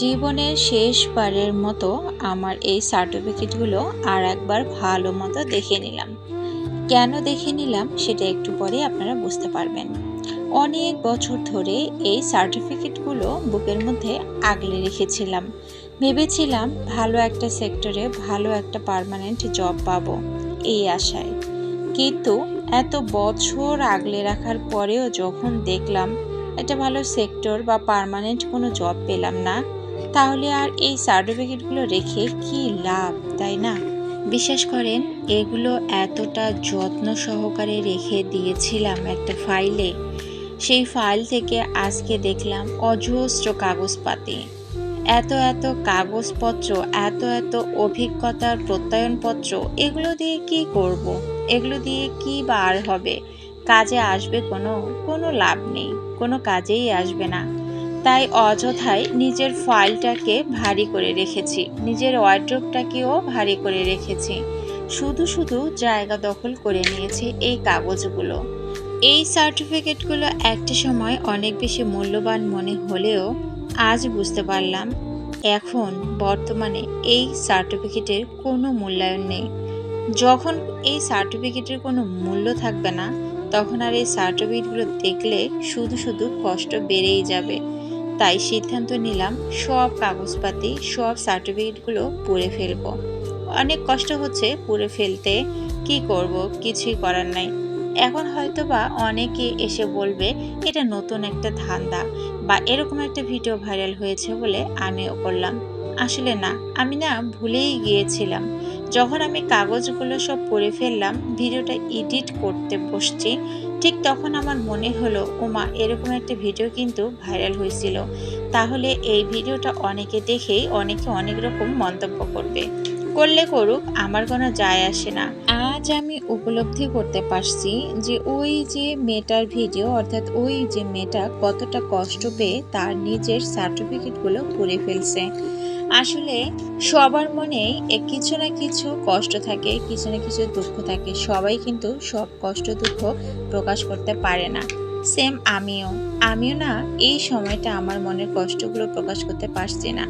জীবনের শেষবারের মতো আমার এই সার্টিফিকেটগুলো আর একবার ভালো মতো দেখে নিলাম। কেন দেখে নিলাম সেটা একটু পরে আপনারা বুঝতে পারবেন। অনেক বছর ধরে এই সার্টিফিকেটগুলো বুকের মধ্যে আগলে রেখেছিলাম। ভেবেছিলাম ভালো একটা সেক্টরে ভালো একটা পার্মানেন্ট জব পাবো এই আশায়। কিন্তু এত বছর আগলে রাখার পরেও যখন দেখলাম একটা ভালো সেক্টর বা পার্মানেন্ট কোনো জব পেলাম না, তাহলে আর এই সার্টিফিকেটগুলো রেখে কি লাভ, তাই না? বিশ্বাস করেন, এগুলো এতটা যত্ন সহকারে রেখে দিয়েছিলাম একটা ফাইলে। সেই ফাইল থেকে আজকে দেখলাম অজস্র কাগজপাতি, এত এত কাগজপত্র, এত এত অভিজ্ঞতার প্রত্যয়নপত্র। এগুলো দিয়ে কি করব? এগুলো দিয়ে কি বা আর হবে? কাজে আসবে কোনো? কোনো লাভ নেই, কোনো কাজেই আসবে না। তাই অযথাই নিজের ফাইলটাকে ভারী করে রেখেছি, নিজের ওয়ার্ড্রোবটাকেও ভারী করে রেখেছি। শুধু শুধু জায়গা দখল করে নিয়েছে এই কাগজগুলো। এই সার্টিফিকেটগুলো একটা সময় অনেক বেশি মূল্যবান মনে হলেও আজ বুঝতে পারলাম এখন বর্তমানে এই সার্টিফিকেটের কোনো মূল্যায়ন নেই। যখন এই সার্টিফিকেটের কোনো মূল্য থাকবে না, তখন আর এই সার্টিফিকেটগুলো দেখলে শুধু শুধু কষ্ট বেড়েই যাবে। তাই সিদ্ধান্ত নিলাম সব কাগজপাতি, সব সার্টিফিকেটগুলো পুড়ে ফেলবো। অনেক কষ্ট হচ্ছে পুড়ে ফেলতে, কি করব, কিছুই করার নাই। এখন হয়তোবা অনেকে এসে বলবে এটা নতুন একটা ধান্দা, বা এরকম একটা ভিডিও ভাইরাল হয়েছে বলে আমিও করলাম। আসলে না, আমি না ভুলেই গিয়েছিলাম। যখন আমি কাগজগুলো সব পড়ে ফেললাম, ভিডিওটা এডিট করতে বসছি, ঠিক তখন আমার মনে হলো ওমা, এরকম একটা ভিডিও কিন্তু ভাইরাল হয়েছিল। তাহলে এই ভিডিওটা অনেকে দেখেই অনেকে অনেক রকম মন্তব্য করবে। করলে করুক, আমার কোনো যায় আসে না। আজ আমি উপলব্ধি করতে পারছি যে ওই যে মেয়েটার ভিডিও, অর্থাৎ ওই যে মেয়েটা কতটা কষ্ট পেয়ে তার নিজের সার্টিফিকেটগুলো পুড়ে ফেলছে। আসলে সবার মনেই কিছু না কিছু কষ্ট থাকে, কিছু না কিছু দুঃখ থাকে। সবাই কিন্তু সব কষ্ট দুঃখ প্রকাশ করতে পারে না। সেম আমিও না এই সময়টা আমার মনের কষ্টগুলো প্রকাশ করতে পারছি না।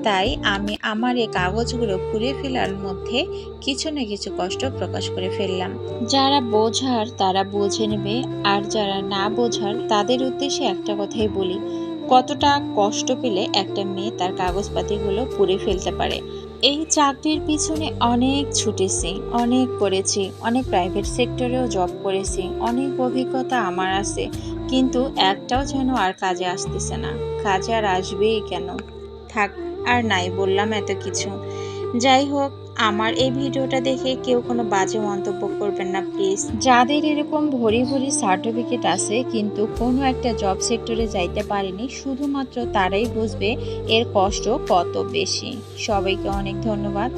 তাই আমি আমার এই কাগজগুলো পুড়ে ফেলার মধ্যে কিছু না কিছু কষ্ট প্রকাশ করে ফেললাম। যারা বোঝার তারা বুঝে নেবে, আর যারা না বোঝার তাদের উদ্দেশ্যে একটা কথাই বলি, কতটা কষ্ট পেলে একটা মেয়ে তার কাগজপাতিগুলো পুড়ে ফেলতে পারে। এই চাকরির পিছনে অনেক ছুটেছি, অনেক করেছি, অনেক প্রাইভেট সেক্টরেও জব করেছি, অনেক অভিজ্ঞতা আমার আছে, কিন্তু একটাও যেন আর কাজে আসতেছে না। কাজে আর আসবেই কেন? থাক, আর নাই বললাম এত কিছু। যাই হোক, আমার এই ভিডিওটা দেখে কেউ কোনো বাজে মন্তব্য করবেন না প্লিজ। যাদের এরকম ভরি ভরি সার্টিফিকেট আছে কিন্তু কোনো একটা জব সেক্টরে যাইতে পারেনি, শুধুমাত্র তারাই বুঝবে এর কষ্ট কত বেশি। সবাইকে অনেক ধন্যবাদ।